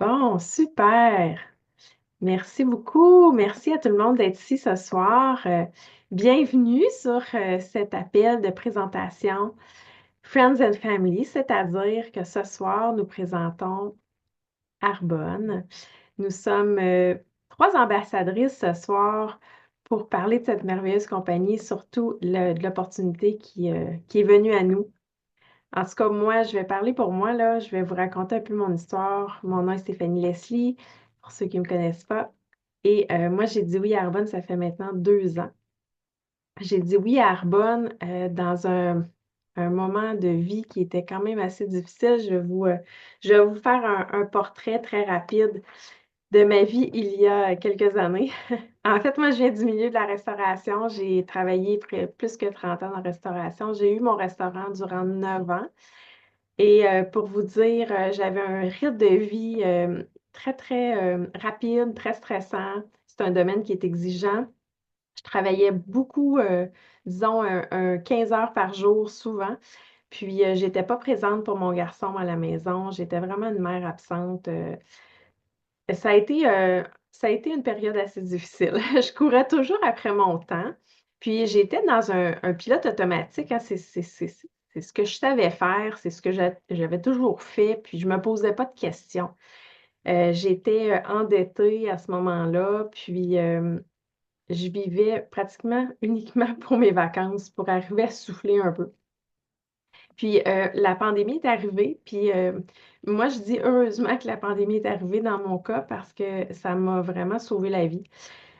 Bon, super. Merci beaucoup. Merci à tout le monde d'être ici ce soir. Bienvenue sur cet appel de présentation Friends and Family, c'est-à-dire que ce soir, nous présentons Arbonne. Nous sommes trois ambassadrices ce soir pour parler de cette merveilleuse compagnie, surtout de l'opportunité qui est venue à nous. En tout cas, moi, je vais parler pour moi, là. Je vais vous raconter un peu mon histoire. Mon nom est Stéphanie Leslie, pour ceux qui ne me connaissent pas. Et moi, j'ai dit oui à Arbonne, ça fait maintenant 2 ans. J'ai dit oui à Arbonne dans un moment de vie qui était quand même assez difficile. Je vais vous faire un portrait très rapide de ma vie il y a quelques années. En fait, moi, je viens du milieu de la restauration. J'ai travaillé plus que 30 ans en restauration. J'ai eu mon restaurant durant 9 ans. Et pour vous dire, j'avais un rythme de vie très, très rapide, très stressant. C'est un domaine qui est exigeant. Je travaillais beaucoup, disons, 15 heures par jour, souvent. Puis, j'étais pas présente pour mon garçon à la maison. J'étais vraiment une mère absente. Ça a été, euh, Ça a été une période assez difficile. Je courais toujours après mon temps. Puis j'étais dans un pilote automatique, hein. C'est ce que je savais faire, c'est ce que j'avais toujours fait, puis je me posais pas de questions. J'étais endettée à ce moment-là, puis je vivais pratiquement uniquement pour mes vacances, pour arriver à souffler un peu. Puis la pandémie est arrivée, puis moi je dis heureusement que la pandémie est arrivée dans mon cas parce que ça m'a vraiment sauvé la vie.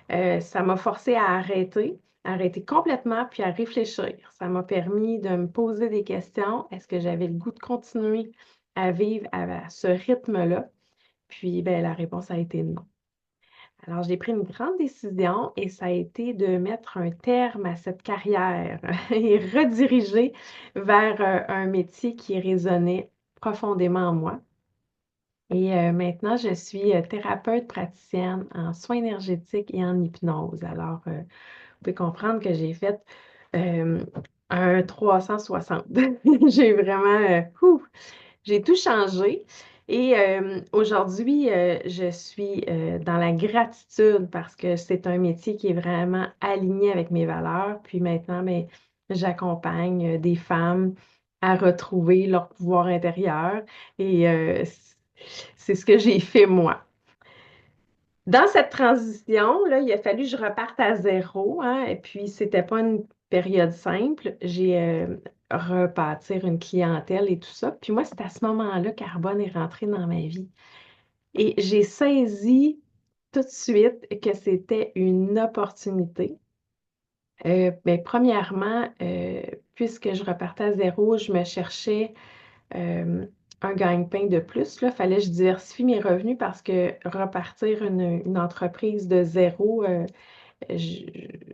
Ça m'a forcé à arrêter complètement, puis à réfléchir. Ça m'a permis de me poser des questions. Est-ce que j'avais le goût de continuer à vivre à ce rythme-là? Puis ben, la réponse a été non. Alors, j'ai pris une grande décision et ça a été de mettre un terme à cette carrière et rediriger vers un métier qui résonnait profondément en moi. Et maintenant, je suis thérapeute praticienne en soins énergétiques et en hypnose. Alors, vous pouvez comprendre que j'ai fait euh, un 360. J'ai vraiment, j'ai tout changé. Et aujourd'hui, je suis dans la gratitude parce que c'est un métier qui est vraiment aligné avec mes valeurs. Puis maintenant, ben, j'accompagne des femmes à retrouver leur pouvoir intérieur. Et c'est ce que j'ai fait moi. Dans cette transition, là, il a fallu que je reparte à zéro, hein, et puis c'était pas une période simple. J'ai rebâtir une clientèle et tout ça. Puis moi, c'est à ce moment-là qu'Arbonne est rentré dans ma vie. Et j'ai saisi tout de suite que c'était une opportunité. Ben, premièrement, puisque je repartais à zéro, je me cherchais euh, un gagne-pain de plus. Il fallait que je diversifie mes revenus parce que repartir une entreprise de zéro,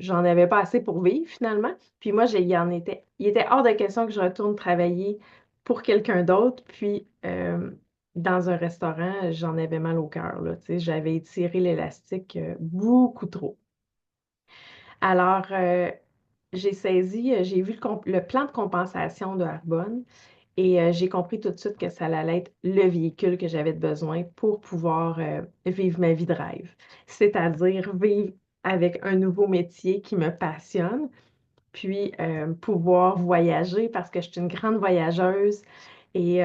j'en avais pas assez pour vivre finalement. Puis moi, il était hors de question que je retourne travailler pour quelqu'un d'autre. Puis dans un restaurant, j'en avais mal au cœur, là, tu sais, j'avais étiré l'élastique beaucoup trop. Alors, j'ai vu le plan de compensation de Arbonne et j'ai compris tout de suite que ça allait être le véhicule que j'avais besoin pour pouvoir vivre ma vie de rêve. C'est-à-dire vivre avec un nouveau métier qui me passionne, puis pouvoir voyager parce que je suis une grande voyageuse et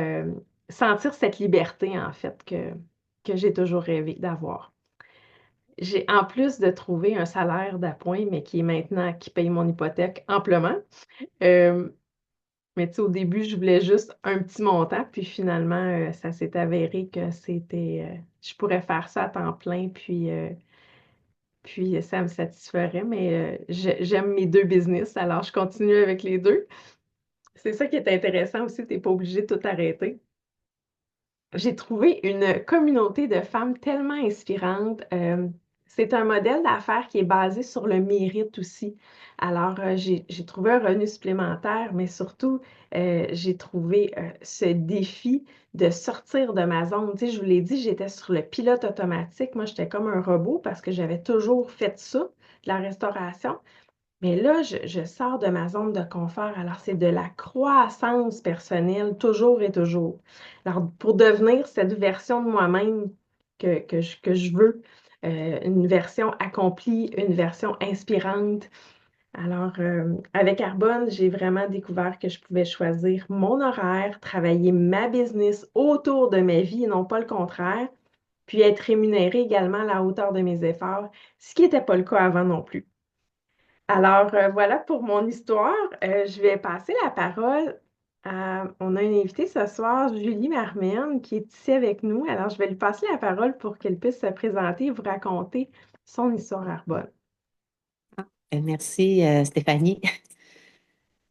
sentir cette liberté, en fait, que j'ai toujours rêvé d'avoir. J'ai, en plus de trouver un salaire d'appoint, mais qui est maintenant, qui paye mon hypothèque amplement. euh, mais tu sais, au début, je voulais juste un petit montant, puis finalement, ça s'est avéré que je pourrais faire ça à temps plein, puis ça me satisferait, mais j'aime mes deux business, alors je continue avec les deux. C'est ça qui est intéressant aussi, tu n'es pas obligé de tout arrêter. J'ai trouvé une communauté de femmes tellement inspirante. C'est un modèle d'affaires qui est basé sur le mérite aussi. Alors, j'ai trouvé un revenu supplémentaire, mais surtout, j'ai trouvé ce défi de sortir de ma zone. Tu sais, je vous l'ai dit, j'étais sur le pilote automatique. Moi, j'étais comme un robot parce que j'avais toujours fait ça, de la restauration. Mais là, je sors de ma zone de confort. Alors, c'est de la croissance personnelle, toujours et toujours. Alors, pour devenir cette version de moi-même que je veux. Une version accomplie, une version inspirante. Alors, avec Arbonne, j'ai vraiment découvert que je pouvais choisir mon horaire, travailler ma business autour de ma vie et non pas le contraire, puis être rémunérée également à la hauteur de mes efforts, ce qui n'était pas le cas avant non plus. Alors, voilà pour mon histoire. Je vais passer la parole à... On a une invitée ce soir, Julie Marmène, qui est ici avec nous. Alors, je vais lui passer la parole pour qu'elle puisse se présenter et vous raconter son histoire Arbonne. Merci, Stéphanie.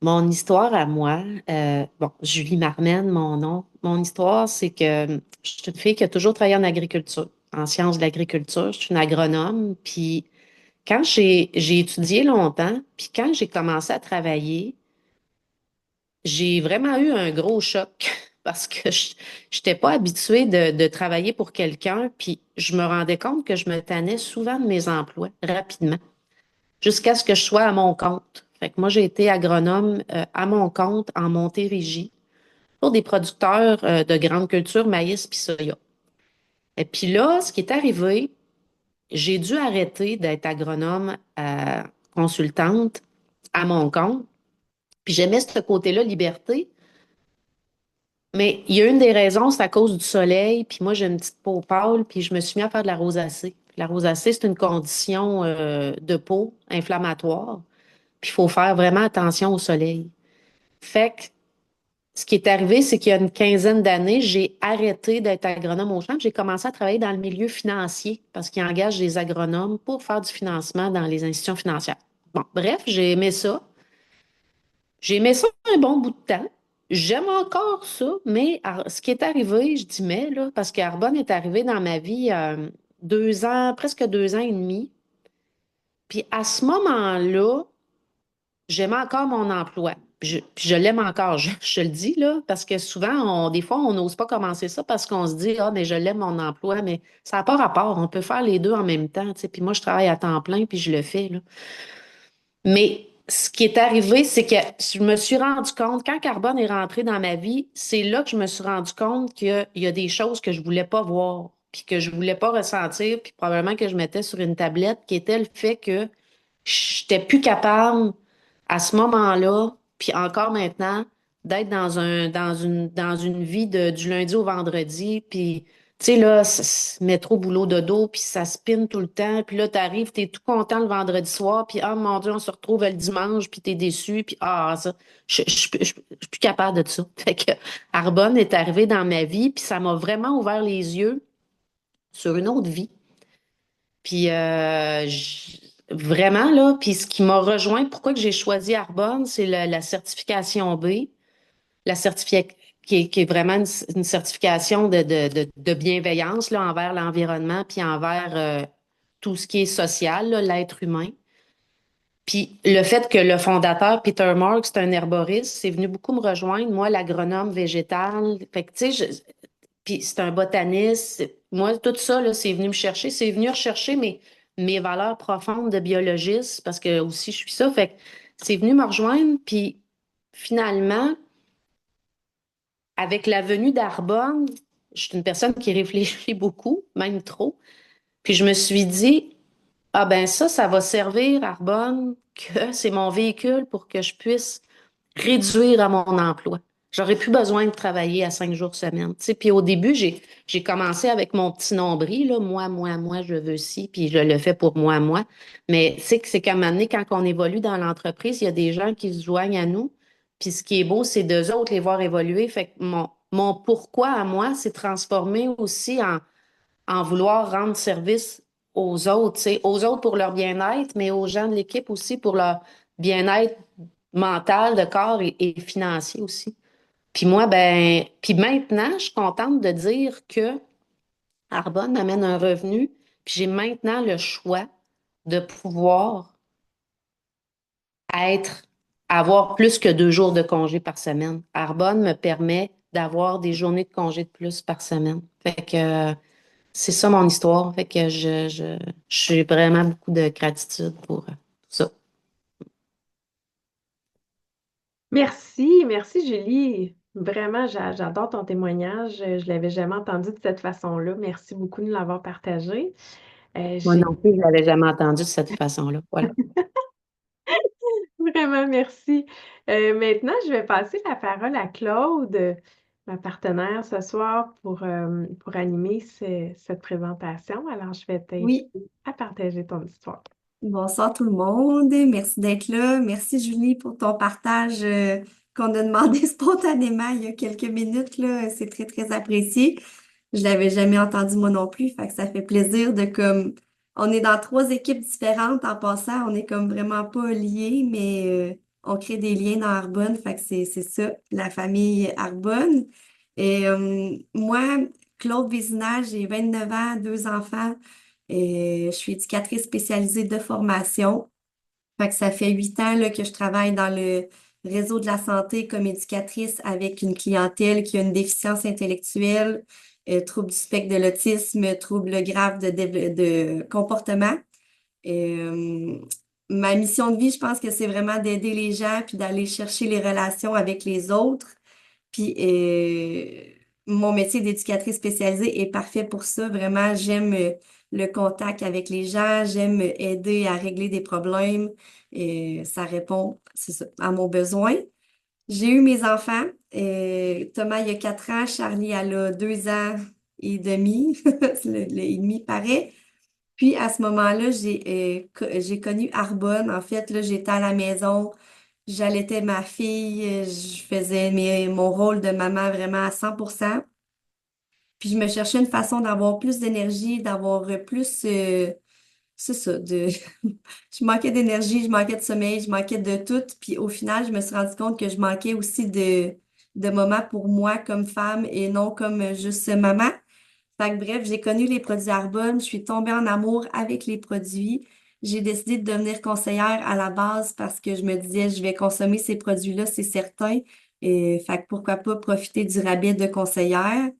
Mon histoire à moi, bon, Julie Marmène, mon nom. Mon histoire, c'est que je suis une fille qui a toujours travaillé en agriculture, en sciences de l'agriculture. Je suis une agronome. Puis quand j'ai étudié longtemps, puis quand j'ai commencé à travailler, j'ai vraiment eu un gros choc parce que je n'étais pas habituée de travailler pour quelqu'un. Puis je me rendais compte que je me tannais souvent de mes emplois rapidement, jusqu'à ce que je sois à mon compte. Fait que moi, j'ai été agronome à mon compte en Montérégie pour des producteurs de grandes cultures, maïs puis soya. Et puis là, ce qui est arrivé, j'ai dû arrêter d'être agronome consultante à mon compte. Puis j'aimais ce côté-là, liberté. Mais il y a une des raisons, c'est à cause du soleil. Puis moi, j'ai une petite peau pâle, puis je me suis mis à faire de la rosacée. La rosacée, c'est une condition de peau inflammatoire. Puis il faut faire vraiment attention au soleil. Fait que ce qui est arrivé, c'est qu'il y a une quinzaine d'années, j'ai arrêté d'être agronome au champ. J'ai commencé à travailler dans le milieu financier parce qu'ils engagent des agronomes pour faire du financement dans les institutions financières. Bon, bref, j'ai aimé ça. J'ai aimé ça un bon bout de temps. J'aime encore ça, mais ce qui est arrivé, je dis mais, là, parce qu'Arbonne est arrivé dans ma vie 2 ans, presque 2 ans et demi. Puis à ce moment-là, j'aime encore mon emploi. Puis je l'aime encore, je le dis là, parce que souvent, des fois, on n'ose pas commencer ça parce qu'on se dit, ah, mais je l'aime mon emploi, mais ça n'a pas rapport. On peut faire les deux en même temps, tu sais. Puis moi, je travaille à temps plein, puis je le fais, là. Mais ce qui est arrivé, c'est que je me suis rendu compte, quand Carbone est rentré dans ma vie, c'est là que je me suis rendu compte qu'il y a des choses que je voulais pas voir, puis que je voulais pas ressentir, puis probablement que je mettais sur une tablette, qui était le fait que j'étais plus capable à ce moment-là, puis encore maintenant, d'être dans une vie du lundi au vendredi, puis tu sais, là, métro, boulot, dodo, puis ça spinne tout le temps. Puis là, t'arrives, t'es tout content le vendredi soir, puis ah, mon Dieu, on se retrouve le dimanche, puis t'es déçu, puis ah, ça, je suis plus capable de ça. Fait que Arbonne est arrivé dans ma vie, puis ça m'a vraiment ouvert les yeux sur une autre vie. Puis vraiment, là, puis ce qui m'a rejoint, pourquoi que j'ai choisi Arbonne, c'est la certification B, la certification qui est vraiment une certification de bienveillance là, envers l'environnement, puis envers tout ce qui est social, là, l'être humain. Puis le fait que le fondateur, Peter Marks, c'est un herboriste, c'est venu beaucoup me rejoindre. Moi, l'agronome végétal, fait que, tu sais, puis c'est un botaniste. Moi, tout ça, là, c'est venu me chercher. C'est venu rechercher mes valeurs profondes de biologiste, parce que aussi, je suis ça. Fait que c'est venu me rejoindre. Puis finalement, avec la venue d'Arbonne, je suis une personne qui réfléchit beaucoup, même trop. Puis je me suis dit, ah ben ça va servir, Arbonne, que c'est mon véhicule pour que je puisse réduire à mon emploi. J'aurais plus besoin de travailler à 5 jours semaine. Tu sais, puis au début, j'ai commencé avec mon petit nombril, là, moi, je veux ci, puis je le fais pour moi. Mais c'est qu'à un moment donné, quand on évolue dans l'entreprise, il y a des gens qui se joignent à nous. Puis ce qui est beau, c'est d'eux autres les voir évoluer. Fait que mon pourquoi à moi, c'est transformé aussi en vouloir rendre service aux autres, tu sais, aux autres pour leur bien-être, mais aux gens de l'équipe aussi pour leur bien-être mental, de corps et financier aussi. Puis moi, ben, puis maintenant, je suis contente de dire que Arbonne m'amène un revenu, puis j'ai maintenant le choix de pouvoir être, avoir plus que 2 jours de congé par semaine. Arbonne me permet d'avoir des journées de congé de plus par semaine. Fait que c'est ça mon histoire. Fait que j'ai vraiment beaucoup de gratitude pour tout ça. Merci, merci Julie. Vraiment, j'adore ton témoignage. Je l'avais jamais entendu de cette façon-là. Merci beaucoup de l'avoir partagé. Moi J'ai non plus, je ne l'avais jamais entendu de cette façon-là. Voilà. vraiment merci. Maintenant, je vais passer la parole à Claude, ma partenaire ce soir, pour animer cette présentation. Alors, je vais t'inviter Oui, à partager ton histoire. bonsoir tout le monde. Merci d'être là. Merci Julie pour ton partage qu'on a demandé spontanément il y a quelques minutes là. C'est très, très apprécié. Je l'avais jamais entendu moi non plus. Fait que ça fait plaisir de comme on est dans trois équipes différentes en passant. On est comme vraiment pas liés, mais on crée des liens dans Arbonne. Fait que c'est ça, la famille Arbonne. Et moi, Claude Vézina, j'ai 29 ans, deux enfants. Et je suis éducatrice spécialisée de formation. Fait que ça fait 8 ans là, que je travaille dans le réseau de la santé comme éducatrice avec une clientèle qui a une déficience intellectuelle, trouble du spectre de l'autisme, trouble grave de comportement. Euh, Ma mission de vie, je pense que c'est vraiment d'aider les gens puis d'aller chercher les relations avec les autres. Puis mon métier d'éducatrice spécialisée est parfait pour ça. Vraiment, j'aime le contact avec les gens, j'aime aider à régler des problèmes et ça répond, c'est ça, à mon besoin. J'ai eu mes enfants. Thomas, il y a 4 ans, Charlie, elle a 2 ans et demi, et demi paraît. Puis à ce moment-là, j'ai connu Arbonne. En fait, là, j'étais à la maison, j'allaitais ma fille, je faisais mon rôle de maman vraiment à 100%. Puis je me cherchais une façon d'avoir plus d'énergie, d'avoir plus, c'est ça, je manquais d'énergie, je manquais de sommeil, je manquais de tout. Puis au final, je me suis rendu compte que je manquais aussi de moments pour moi comme femme et non comme juste maman. Fait que bref, j'ai connu les produits Arbonne, je suis tombée en amour avec les produits. J'ai décidé de devenir conseillère à la base parce que je me disais, je vais consommer ces produits-là, c'est certain. Et fait que pourquoi pas profiter du rabais de conseillère.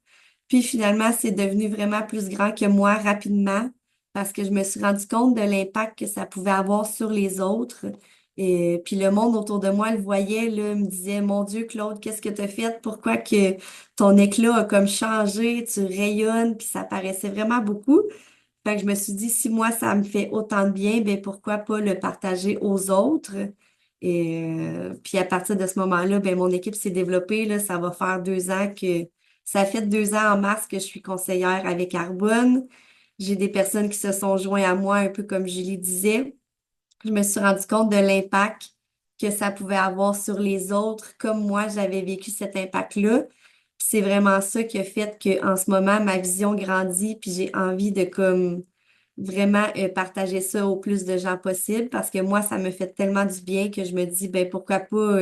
Puis finalement, c'est devenu vraiment plus grand que moi rapidement parce que je me suis rendu compte de l'impact que ça pouvait avoir sur les autres. Et puis le monde autour de moi le voyait, là, me disait, Mon Dieu, Claude, qu'est-ce que tu as fait? Pourquoi que ton éclat a comme changé, tu rayonnes, puis ça paraissait vraiment beaucoup. Fait que je me suis dit, si moi, ça me fait autant de bien, ben pourquoi pas le partager aux autres? Et puis à partir de ce moment-là, ben mon équipe s'est développée, là, ça va faire 2 ans que ça fait 2 ans en mars que je suis conseillère avec Arbonne. J'ai des personnes qui se sont joints à moi, un peu comme Julie disait. Je me suis rendu compte de l'impact que ça pouvait avoir sur les autres, comme moi, j'avais vécu cet impact-là. Puis c'est vraiment ça qui a fait que en ce moment, ma vision grandit, puis j'ai envie de comme vraiment partager ça au plus de gens possible parce que moi, ça me fait tellement du bien que je me dis, ben pourquoi pas,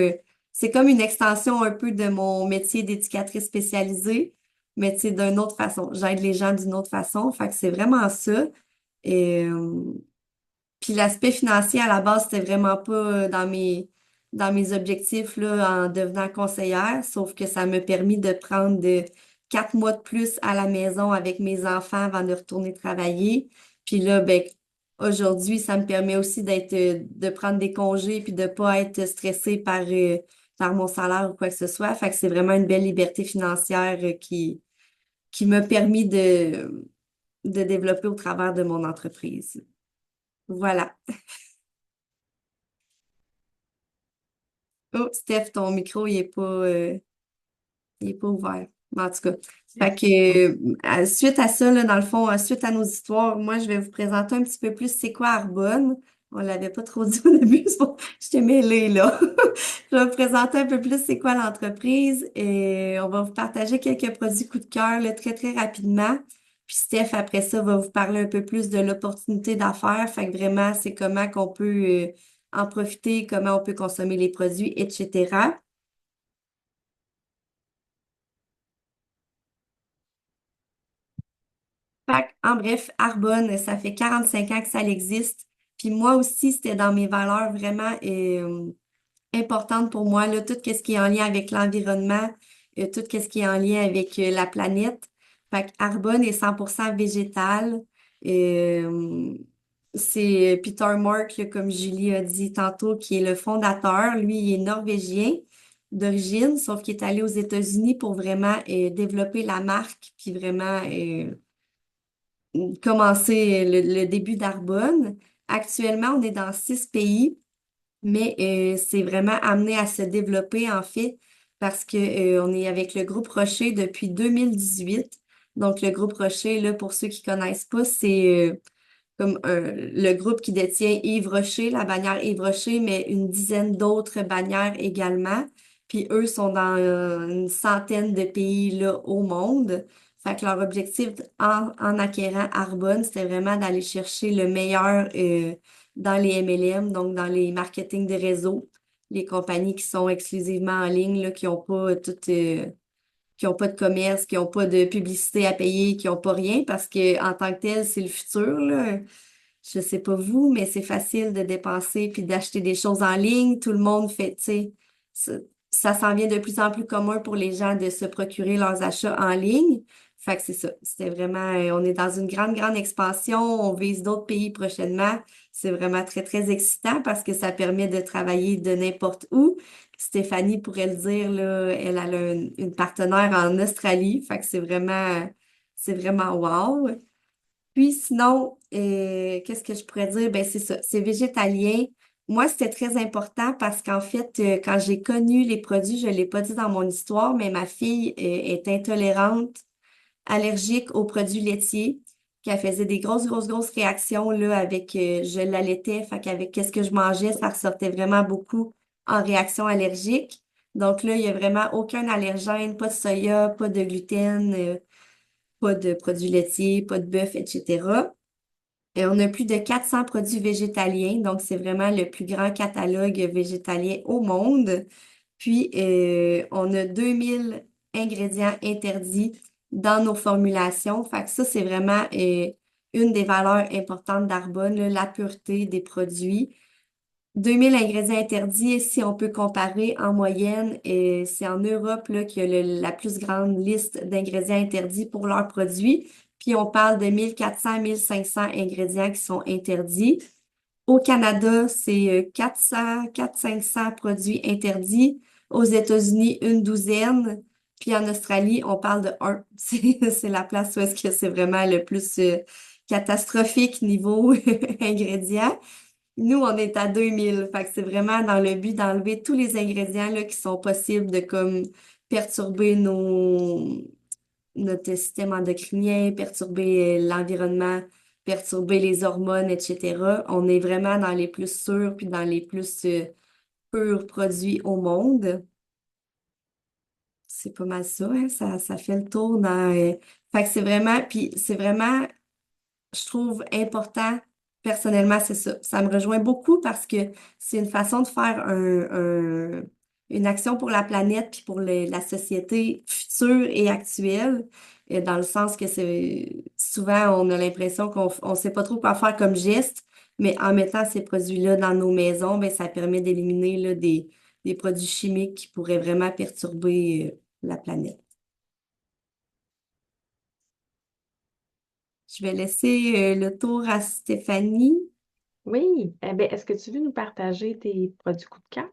c'est comme une extension un peu de mon métier d'éducatrice spécialisée, mais tu sais, d'une autre façon. J'aide les gens d'une autre façon. Fait que c'est vraiment ça. Et, puis l'aspect financier à la base, c'était vraiment pas dans mes objectifs là, en devenant conseillère, sauf que ça m'a permis de prendre 4 mois de plus à la maison avec mes enfants avant de retourner travailler. Puis là, ben, aujourd'hui, ça me permet aussi de prendre des congés puis de pas être stressée par mon salaire ou quoi que ce soit. Fait que c'est vraiment une belle liberté financière qui m'a permis de développer au travers de mon entreprise. Voilà. Oh, Steph, ton micro, il est pas ouvert. Mais en tout cas, fait que, suite à ça, là, dans le fond, suite à nos histoires, moi, je vais vous présenter un petit peu plus c'est quoi Arbonne. On l'avait pas trop dit au début, c'est bon, je t'ai mêlée, là. Je vais vous présenter un peu plus c'est quoi l'entreprise et on va vous partager quelques produits coup de cœur, là, très, très rapidement. Puis Steph, après ça, va vous parler un peu plus de l'opportunité d'affaires. Fait que vraiment, c'est comment qu'on peut en profiter, comment on peut consommer les produits, etc. En bref, Arbonne, ça fait 45 ans que ça existe. Puis moi aussi, c'était dans mes valeurs vraiment importantes pour moi, là, tout ce qui est en lien avec l'environnement, tout ce qui est en lien avec la planète. Fait que Arbonne est 100% végétal. Euh, c'est Peter Mark, là, comme Julie a dit tantôt, qui est le fondateur. Lui, il est norvégien. d'origine, sauf qu'il est allé aux États-Unis pour vraiment développer la marque, puis vraiment commencer le début d'Arbonne. Actuellement, on est dans 6 pays, mais c'est vraiment amené à se développer en fait parce que on est avec le groupe Rocher depuis 2018. Donc le groupe Rocher, là, pour ceux qui connaissent pas, c'est comme le groupe qui détient Yves Rocher, la bannière Yves Rocher, mais une dizaine d'autres bannières également. Puis eux sont dans une centaine de pays là, au monde. Fait que leur objectif en acquérant Arbonne, c'était vraiment d'aller chercher le meilleur dans les MLM, donc dans les marketing de réseau, les compagnies qui sont exclusivement en ligne, là, qui n'ont pas qui n'ont pas de commerce, qui n'ont pas de publicité à payer, qui n'ont pas rien, parce que en tant que tel, c'est le futur, là. Je sais pas vous, mais c'est facile de dépenser puis d'acheter des choses en ligne. Tout le monde fait, tu sais, ça, ça s'en vient de plus en plus commun pour les gens de se procurer leurs achats en ligne. Fait que c'est ça. C'était vraiment, on est dans une grande, grande expansion. On vise d'autres pays prochainement. C'est vraiment très, très excitant parce que ça permet de travailler de n'importe où. Stéphanie pourrait le dire, là, elle a une partenaire en Australie. Fait que c'est vraiment wow. Puis sinon, qu'est-ce que je pourrais dire? Ben c'est ça, c'est végétalien. Moi, c'était très important parce qu'en fait, quand j'ai connu les produits, je ne l'ai pas dit dans mon histoire, mais ma fille est intolérante, allergique aux produits laitiers, qu'elle faisait des grosses, grosses, grosses réactions là, avec, je l'allaitais, fait qu'avec qu'est-ce que je mangeais, ça ressortait vraiment beaucoup en réaction allergique. Donc là, il n'y a vraiment aucun allergène, pas de soya, pas de gluten, pas de produits laitiers, pas de bœuf, etc. Et on a plus de 400 produits végétaliens, donc c'est vraiment le plus grand catalogue végétalien au monde. Puis, on a 2000 ingrédients interdits dans nos formulations. Fait que ça, c'est vraiment une des valeurs importantes d'Arbonne, là, la pureté des produits. 2000 ingrédients interdits, et si on peut comparer en moyenne, c'est en Europe là, qu'il y a la plus grande liste d'ingrédients interdits pour leurs produits. Puis on parle de 1400 à 1500 ingrédients qui sont interdits. Au Canada, c'est 400, 400-500 produits interdits. Aux États-Unis, une douzaine. Puis en Australie, on parle de un. C'est la place où est-ce que c'est vraiment le plus catastrophique niveau ingrédients. Nous, on est à 2000. Fait que c'est vraiment dans le but d'enlever tous les ingrédients là, qui sont possibles de comme perturber notre système endocrinien, perturber l'environnement, perturber les hormones, etc. On est vraiment dans les plus sûrs puis dans les plus purs produits au monde. C'est pas mal ça, hein? Ça fait le tour dans. Fait que c'est vraiment, puis c'est vraiment je trouve important, personnellement, c'est ça. Ça me rejoint beaucoup parce que c'est une façon de faire une action pour la planète puis pour la société future et actuelle, dans le sens que c'est souvent on a l'impression qu'on sait pas trop quoi faire comme geste, mais en mettant ces produits-là dans nos maisons, ben, ça permet d'éliminer là, des produits chimiques qui pourraient vraiment perturber la planète. Je vais laisser le tour à Stéphanie. Oui. Eh bien, est-ce que tu veux nous partager tes produits coup de cœur?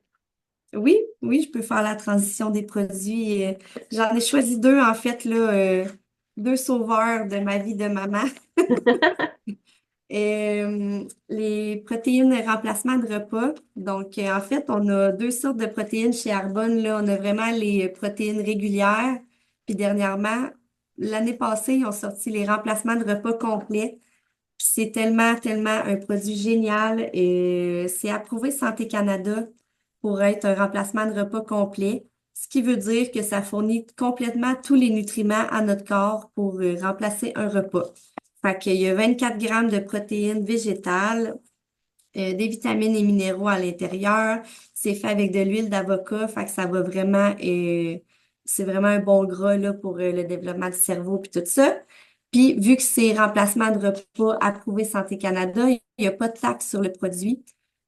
Oui, oui, je peux faire la transition des produits. J'en ai choisi deux, en fait, là, deux sauveurs de ma vie de maman. Les protéines remplacement de repas. Donc, en fait, on a deux sortes de protéines chez Arbonne. Là, on a vraiment les protéines régulières. Puis dernièrement, l'année passée, ils ont sorti les remplacements de repas complets. Puis c'est tellement, tellement un produit génial. Et c'est approuvé Santé Canada pour être un remplacement de repas complet, ce qui veut dire que ça fournit complètement tous les nutriments à notre corps pour remplacer un repas. Fait qu'il y a 24 grammes de protéines végétales, des vitamines et minéraux à l'intérieur. C'est fait avec de l'huile d'avocat, fait que ça va vraiment, c'est vraiment un bon gras là, pour le développement du cerveau puis tout ça. Puis, vu que c'est remplacement de repas approuvé Santé Canada, il n'y a pas de taxe sur le produit.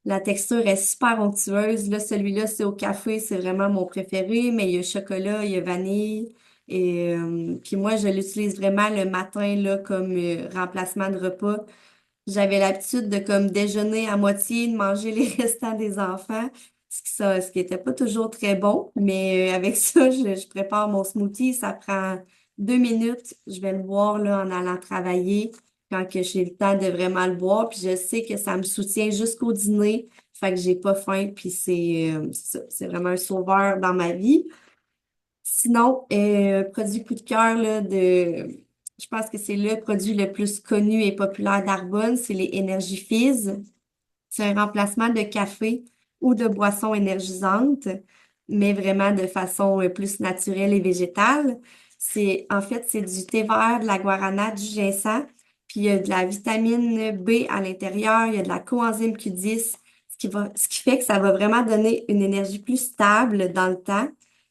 La texture est super onctueuse. Là, celui-là, c'est au café, c'est vraiment mon préféré, mais il y a chocolat, il y a vanille. Et puis moi, je l'utilise vraiment le matin là, comme remplacement de repas. J'avais l'habitude de comme déjeuner à moitié, de manger les restants des enfants. ce qui était pas toujours très bon. Mais avec ça, je prépare mon smoothie. Ça prend 2 minutes. Je vais le boire là, en allant travailler quand que j'ai le temps de vraiment le boire. Puis je sais que ça me soutient jusqu'au dîner. Fait que j'ai pas faim. Puis c'est ça. C'est vraiment un sauveur dans ma vie. Sinon, produit coup de cœur là, je pense que c'est le produit le plus connu et populaire d'Arbonne, c'est les Energy Fizz. C'est un remplacement de café ou de boisson énergisante, mais vraiment de façon plus naturelle et végétale. En fait, c'est du thé vert, de la guarana, du ginseng, puis il y a de la vitamine B à l'intérieur, il y a de la coenzyme Q10, ce qui fait que ça va vraiment donner une énergie plus stable dans le temps,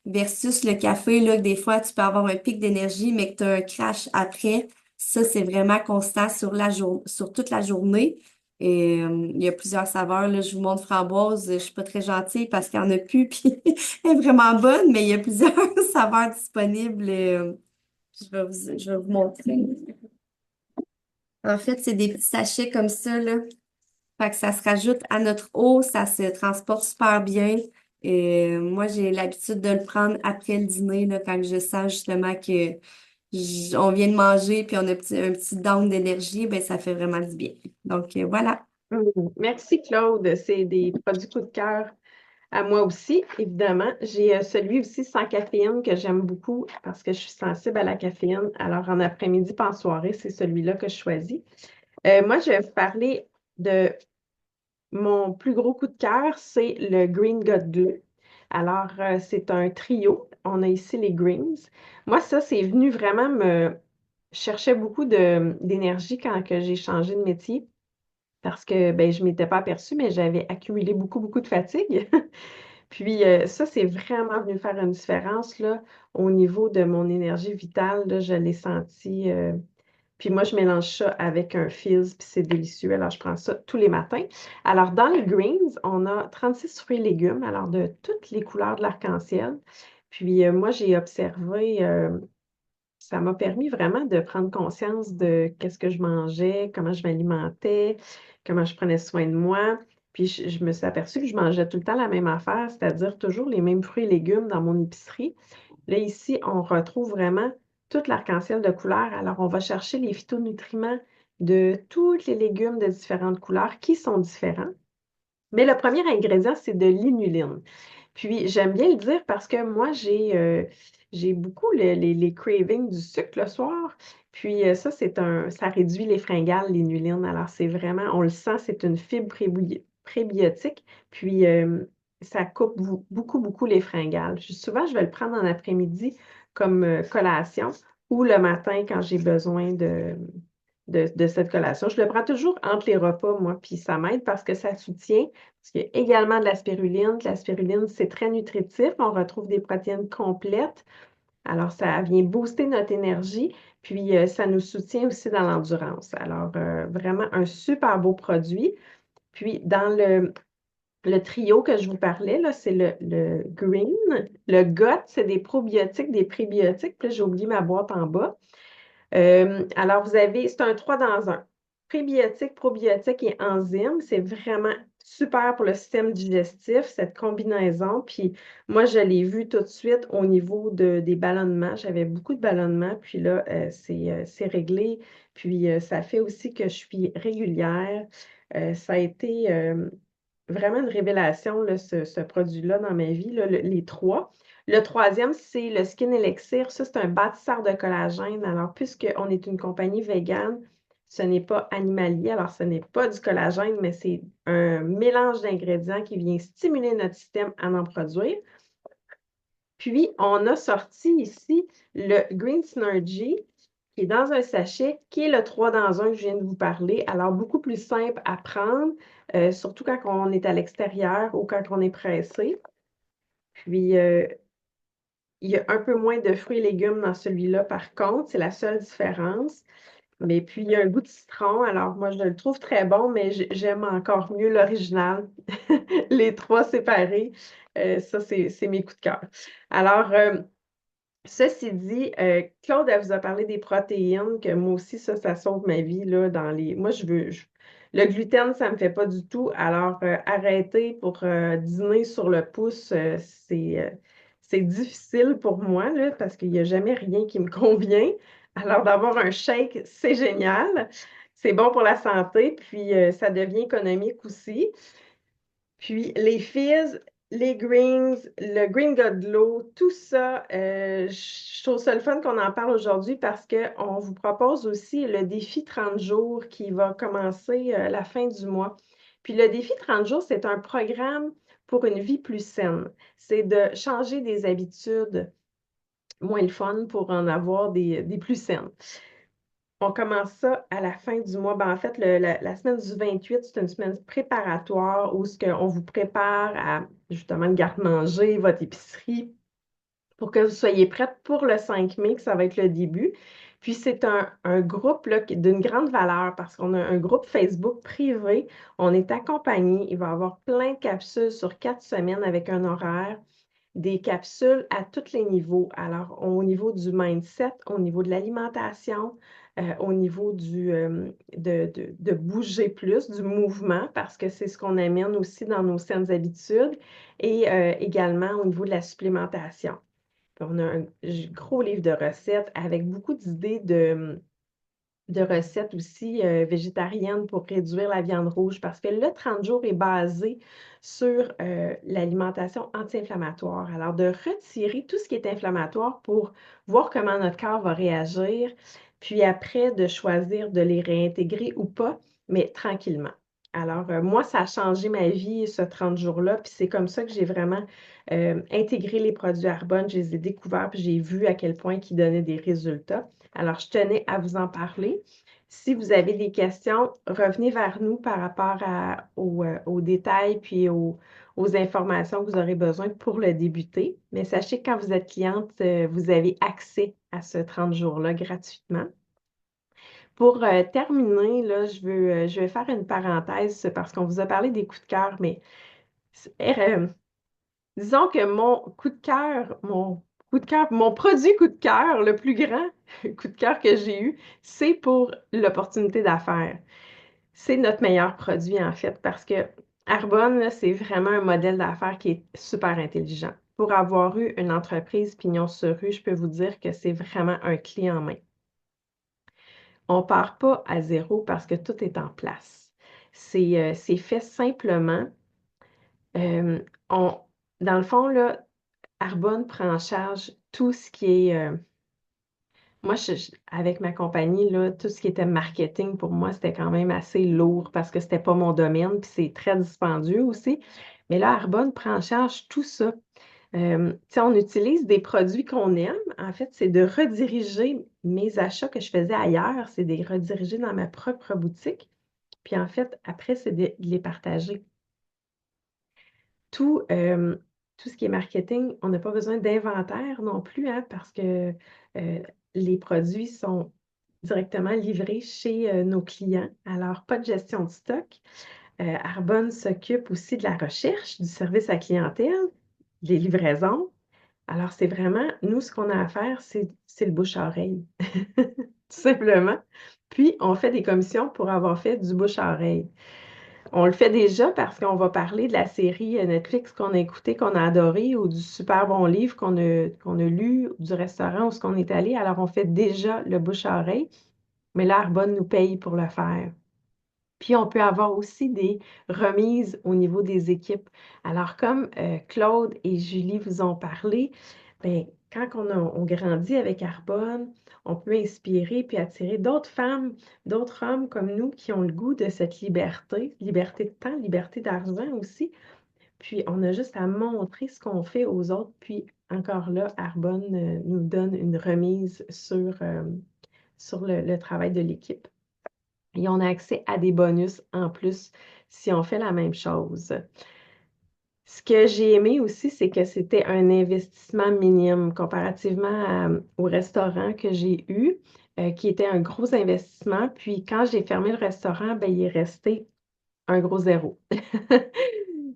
versus le café, là, que des fois, tu peux avoir un pic d'énergie, mais que tu as un crash après. Ça, c'est vraiment constant sur toute la journée. Et il y a plusieurs saveurs. Là, je vous montre framboise. Je suis pas très gentille parce qu'il y en a plus, puis elle est vraiment bonne, mais il y a plusieurs saveurs disponibles. Je vais vous montrer. En fait, c'est des petits sachets comme ça, là. Fait que ça se rajoute à notre eau, ça se transporte super bien. Et moi, j'ai l'habitude de le prendre après le dîner, là, quand je sens justement que on vient de manger puis on a un petit down d'énergie, ben ça fait vraiment du bien. Donc voilà. Merci Claude, c'est des produits coup de cœur à moi aussi, évidemment. J'ai celui aussi sans caféine que j'aime beaucoup parce que je suis sensible à la caféine. Alors en après-midi, pas en soirée, c'est celui-là que je choisis. Moi, je vais vous parler de mon plus gros coup de cœur, c'est le Green God Glue. Alors, c'est un trio. On a ici les Greens. Moi, ça, c'est venu vraiment me... Je cherchais beaucoup d'énergie quand que j'ai changé de métier parce que ben, je ne m'étais pas aperçue, mais j'avais accumulé beaucoup, beaucoup de fatigue. Puis ça, c'est vraiment venu faire une différence là, au niveau de mon énergie vitale. Là, je l'ai senti. Puis moi, je mélange ça avec un fizz, puis c'est délicieux. Alors, je prends ça tous les matins. Alors, dans les greens, on a 36 fruits et légumes, alors de toutes les couleurs de l'arc-en-ciel. Puis moi, j'ai observé, ça m'a permis vraiment de prendre conscience de qu'est-ce que je mangeais, comment je m'alimentais, comment je prenais soin de moi. Puis je me suis aperçue que je mangeais tout le temps la même affaire, c'est-à-dire toujours les mêmes fruits et légumes dans mon épicerie. Là, ici, on retrouve vraiment tout l'arc-en-ciel de couleurs. Alors, on va chercher les phytonutriments de tous les légumes de différentes couleurs qui sont différents. Mais le premier ingrédient, c'est de l'inuline. Puis, j'aime bien le dire parce que moi, j'ai beaucoup les cravings du sucre le soir. Puis, ça réduit les fringales, l'inuline. Alors, c'est vraiment, on le sent, c'est une fibre prébiotique. Puis, ça coupe beaucoup, beaucoup les fringales. Souvent, je vais le prendre en après-midi comme collation ou le matin quand j'ai besoin de cette collation. Je le prends toujours entre les repas, moi, puis ça m'aide parce que ça soutient. Parce qu'il y a également de la spiruline. La spiruline, c'est très nutritif. On retrouve des protéines complètes. Alors, ça vient booster notre énergie, puis ça nous soutient aussi dans l'endurance. Alors, vraiment un super beau produit. Puis, dans le trio que je vous parlais, là, c'est le green. Le GOT, c'est des probiotiques, des prébiotiques. Puis là, j'ai oublié ma boîte en bas. Alors, c'est un 3 dans un. Prébiotiques, probiotiques et enzymes, c'est vraiment super pour le système digestif, cette combinaison. Puis moi, je l'ai vu tout de suite au niveau des ballonnements. J'avais beaucoup de ballonnements, puis là, c'est réglé. Puis ça fait aussi que je suis régulière. Ça a été vraiment une révélation, là, ce produit-là dans ma vie, là, les trois. Le troisième, c'est le Skin Elixir. Ça, c'est un bâtisseur de collagène. Alors, puisqu'on est une compagnie végane, ce n'est pas animalier. Alors, ce n'est pas du collagène, mais c'est un mélange d'ingrédients qui vient stimuler notre système à en produire. Puis, on a sorti ici le Green Synergy, qui est dans un sachet, qui est le 3 dans un que je viens de vous parler. Alors, beaucoup plus simple à prendre, surtout quand on est à l'extérieur ou quand on est pressé. Puis, il y a un peu moins de fruits et légumes dans celui-là, par contre, c'est la seule différence. Mais puis, il y a un goût de citron. Alors, moi, je le trouve très bon, mais j'aime encore mieux l'original. Les trois séparés, ça, c'est mes coups de cœur. Alors, ceci dit, Claude, elle vous a parlé des protéines, que moi aussi, ça sauve ma vie, là, dans les... Moi, Le gluten, ça me fait pas du tout. Alors, arrêter pour dîner sur le pouce, c'est difficile pour moi, là, parce qu'il n'y a jamais rien qui me convient. Alors, d'avoir un shake, c'est génial. C'est bon pour la santé, puis ça devient économique aussi. Puis les fizz, les greens, le Green God Glow, tout ça, je trouve ça le fun qu'on en parle aujourd'hui parce qu'on vous propose aussi le défi 30 jours qui va commencer la fin du mois. Puis le défi 30 jours, c'est un programme pour une vie plus saine. C'est de changer des habitudes moins le fun pour en avoir des plus saines. On commence ça à la fin du mois. Ben, en fait, la semaine du 28, c'est une semaine préparatoire où on vous prépare à justement le garde-manger, votre épicerie, pour que vous soyez prête pour le 5 mai, que ça va être le début. Puis c'est un groupe là, d'une grande valeur parce qu'on a un groupe Facebook privé. On est accompagné. Il va y avoir plein de capsules sur 4 semaines avec un horaire, des capsules à tous les niveaux. Alors, au niveau du mindset, au niveau de l'alimentation, au niveau de bouger plus, du mouvement, parce que c'est ce qu'on amène aussi dans nos saines habitudes, et également au niveau de la supplémentation. Puis on a un gros livre de recettes avec beaucoup d'idées de recettes aussi végétariennes pour réduire la viande rouge parce que le 30 jours est basé sur l'alimentation anti-inflammatoire. Alors, de retirer tout ce qui est inflammatoire pour voir comment notre corps va réagir, puis après, de choisir de les réintégrer ou pas, mais tranquillement. Alors, moi, ça a changé ma vie, ce 30 jours-là, puis c'est comme ça que j'ai vraiment intégré les produits Arbonne, je les ai découverts, puis j'ai vu à quel point ils donnaient des résultats. Alors, je tenais à vous en parler. Si vous avez des questions, revenez vers nous par rapport aux détails puis aux informations que vous aurez besoin pour le débuter. Mais sachez que quand vous êtes cliente, vous avez accès à ce 30 jours-là gratuitement. Pour terminer, là, je vais faire une parenthèse parce qu'on vous a parlé des coups de cœur, mais disons que mon produit coup de cœur, le plus grand coup de cœur que j'ai eu, c'est pour l'opportunité d'affaires. C'est notre meilleur produit, en fait, parce que Arbonne, là, c'est vraiment un modèle d'affaires qui est super intelligent. Pour avoir eu une entreprise pignon sur rue, je peux vous dire que c'est vraiment un clé en main. On ne part pas à zéro parce que tout est en place. C'est fait simplement. Euh, on, Dans le fond, là, Arbonne prend en charge tout ce qui est. Moi, avec ma compagnie, là, tout ce qui était marketing, pour moi, c'était quand même assez lourd parce que c'était pas mon domaine, puis c'est très dispendieux aussi. Mais là, Arbonne prend en charge tout ça. Tu sais, on utilise des produits qu'on aime. En fait, c'est de rediriger mes achats que je faisais ailleurs, c'est de les rediriger dans ma propre boutique. Puis en fait, après, c'est de les partager. Tout ce qui est marketing, on n'a pas besoin d'inventaire non plus, hein, parce que les produits sont directement livrés chez nos clients. Alors, pas de gestion de stock. Arbonne s'occupe aussi de la recherche, du service à clientèle, des livraisons. Alors, c'est vraiment, nous, ce qu'on a à faire, c'est le bouche-à-oreille, tout simplement. Puis, on fait des commissions pour avoir fait du bouche-à-oreille. On le fait déjà parce qu'on va parler de la série Netflix qu'on a écoutée, qu'on a adorée, ou du super bon livre qu'on a lu, ou du restaurant où ce qu'on est allé. Alors, on fait déjà le bouche à oreille, mais là, Arbonne nous paye pour le faire. Puis, on peut avoir aussi des remises au niveau des équipes. Alors, comme Claude et Julie vous ont parlé, bien, quand on grandit avec Arbonne, on peut inspirer puis attirer d'autres femmes, d'autres hommes comme nous qui ont le goût de cette liberté, liberté de temps, liberté d'argent aussi. Puis, on a juste à montrer ce qu'on fait aux autres. Puis, encore là, Arbonne nous donne une remise sur le travail de l'équipe. Et on a accès à des bonus en plus si on fait la même chose. Ce que j'ai aimé aussi, c'est que c'était un investissement minime comparativement au restaurant que j'ai eu, qui était un gros investissement. Puis quand j'ai fermé le restaurant, ben, il est resté un gros zéro.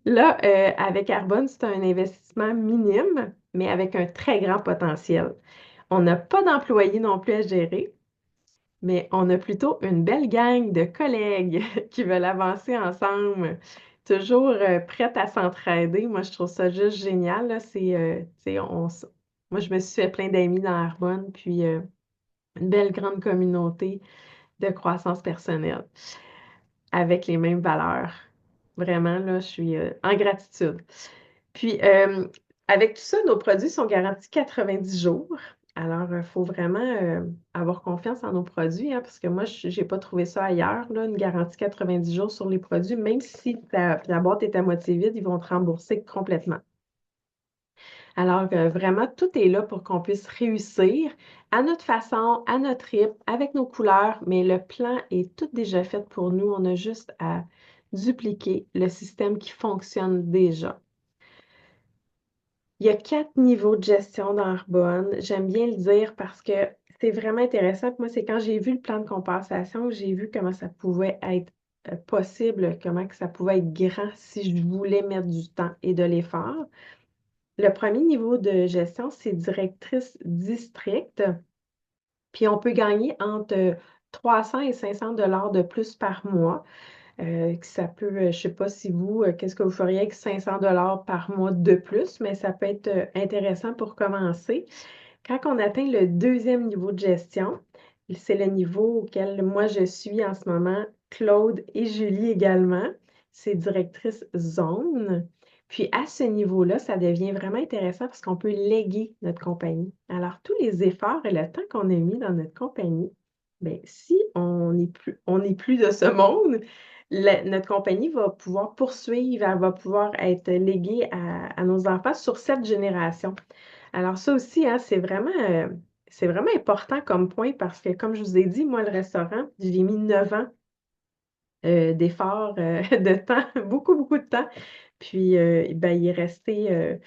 Là, avec Arbonne, c'est un investissement minime, mais avec un très grand potentiel. On n'a pas d'employés non plus à gérer. mais on a plutôt une belle gang de collègues qui veulent avancer ensemble, toujours prêtes à s'entraider. Moi, je trouve ça juste génial, là. Tu sais, moi, je me suis fait plein d'amis dans Arbonne, puis une belle grande communauté de croissance personnelle avec les mêmes valeurs. Vraiment, là, je suis en gratitude. Puis, avec tout ça, nos produits sont garantis 90 jours. Alors, il faut vraiment avoir confiance en nos produits, hein, parce que moi, je n'ai pas trouvé ça ailleurs, là, une garantie 90 jours sur les produits. Même si la boîte est à moitié vide, ils vont te rembourser complètement. Alors, vraiment, tout est là pour qu'on puisse réussir à notre façon, à notre rythme, avec nos couleurs, mais le plan est tout déjà fait pour nous. On a juste à dupliquer le système qui fonctionne déjà. Il y a 4 niveaux de gestion dans Arbonne. J'aime bien le dire parce que c'est vraiment intéressant. Moi, c'est quand j'ai vu le plan de compensation que j'ai vu comment ça pouvait être possible, comment que ça pouvait être grand si je voulais mettre du temps et de l'effort. Le premier niveau de gestion, c'est directrice district. Puis on peut gagner entre 300 et 500 dollars de plus par mois. Ça peut, je ne sais pas si vous, qu'est-ce que vous feriez avec 500 dollars par mois de plus, mais ça peut être intéressant pour commencer. Quand on atteint le deuxième niveau de gestion, c'est le niveau auquel moi je suis en ce moment, Claude et Julie également, c'est directrice zone. Puis à ce niveau-là, ça devient vraiment intéressant parce qu'on peut léguer notre compagnie. Alors, tous les efforts et le temps qu'on a mis dans notre compagnie, bien, si on n'est plus de ce monde, notre compagnie va pouvoir poursuivre, elle va pouvoir être léguée à nos enfants sur cette génération. Alors ça aussi, hein, c'est vraiment important comme point parce que, comme je vous ai dit, moi, le restaurant, j'ai mis 9 ans d'efforts, de temps, beaucoup, beaucoup de temps. Puis, ben, il est resté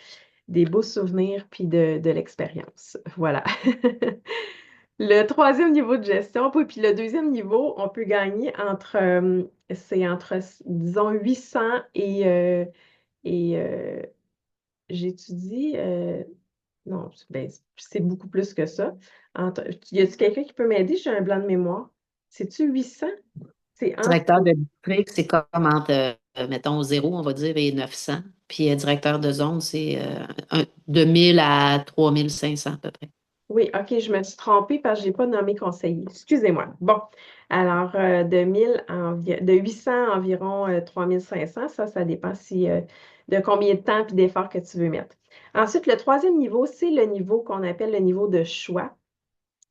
des beaux souvenirs puis de l'expérience. Voilà. Le troisième niveau de gestion, puis le deuxième niveau, on peut gagner c'est entre, disons, 800 et j'étudie, non, ben, c'est beaucoup plus que ça. Y a-t-il quelqu'un qui peut m'aider? J'ai un blanc de mémoire. C'est-tu 800? C'est entre... Directeur de district, c'est comme entre, mettons, 0, on va dire, et 900. Puis directeur de zone, c'est de 1000 à 3500 à peu près. Oui, OK, je me suis trompée parce que je n'ai pas nommé conseiller. Excusez-moi. Bon, alors de 800 à environ 3500, ça dépend de combien de temps et d'efforts que tu veux mettre. Ensuite, le troisième niveau, c'est le niveau qu'on appelle le niveau de choix.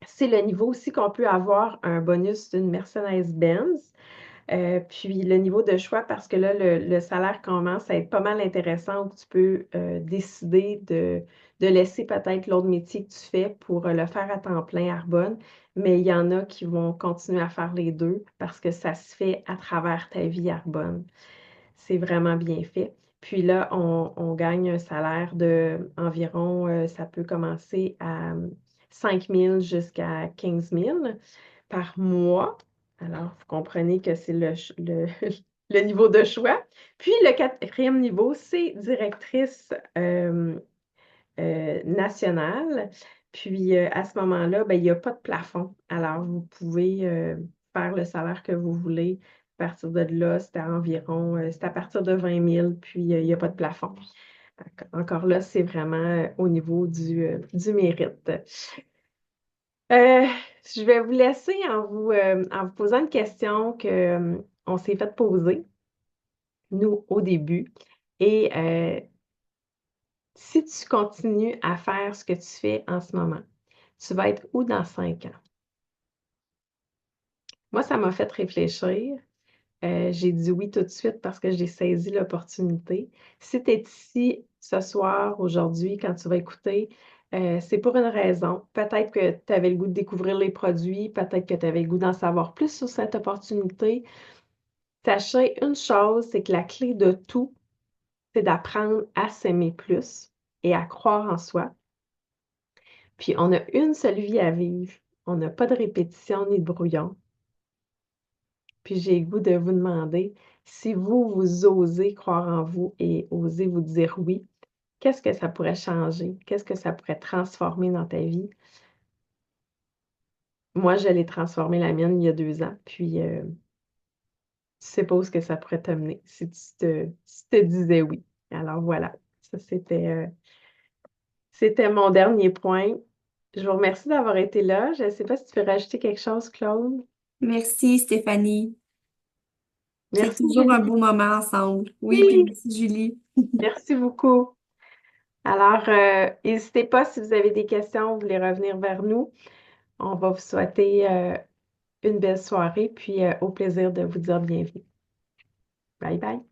C'est le niveau aussi qu'on peut avoir un bonus d'une Mercedes-Benz. Puis le niveau de choix, parce que là, le salaire commence à être pas mal intéressant où tu peux décider de laisser peut-être l'autre métier que tu fais pour le faire à temps plein à Arbonne. Mais il y en a qui vont continuer à faire les deux parce que ça se fait à travers ta vie à Arbonne. C'est vraiment bien fait. Puis là, on gagne un salaire de environ, ça peut commencer à 5 000 jusqu'à 15 000 par mois. Alors, vous comprenez que c'est le niveau de choix. Puis, le quatrième niveau, c'est directrice nationale. Puis, à ce moment-là, ben, il n'y a pas de plafond. Alors, vous pouvez faire le salaire que vous voulez. À partir de là, c'est à partir de 20 000, puis il n'y a pas de plafond. Encore là, c'est vraiment au niveau du mérite. Euh, je vais vous laisser en vous posant une question on s'est fait poser, nous, au début. Et si tu continues à faire ce que tu fais en ce moment, tu vas être où dans 5 ans? Moi, ça m'a fait réfléchir. J'ai dit oui tout de suite parce que j'ai saisi l'opportunité. Si tu es ici ce soir, aujourd'hui, quand tu vas écouter, c'est pour une raison. Peut-être que tu avais le goût de découvrir les produits, peut-être que tu avais le goût d'en savoir plus sur cette opportunité. Sachez une chose, c'est que la clé de tout, c'est d'apprendre à s'aimer plus et à croire en soi. Puis on a une seule vie à vivre. On n'a pas de répétition ni de brouillon. Puis j'ai le goût de vous demander si vous osez croire en vous et osez vous dire oui, qu'est-ce que ça pourrait changer? Qu'est-ce que ça pourrait transformer dans ta vie? moi, je l'ai transformé la mienne il y a 2 ans, puis tu sais pas où est-ce que ça pourrait te mener si tu te disais oui. Alors voilà, ça c'était mon dernier point. Je vous remercie d'avoir été là. Je ne sais pas si tu veux rajouter quelque chose, Claude. Merci, Stéphanie. C'est Merci, toujours un beau Julie. moment ensemble. Oui, puis Oui, merci, Julie. merci beaucoup. Alors, n'hésitez pas si vous avez des questions, vous voulez revenir vers nous. On va vous souhaiter une belle soirée, puis au plaisir de vous dire bienvenue. Bye bye.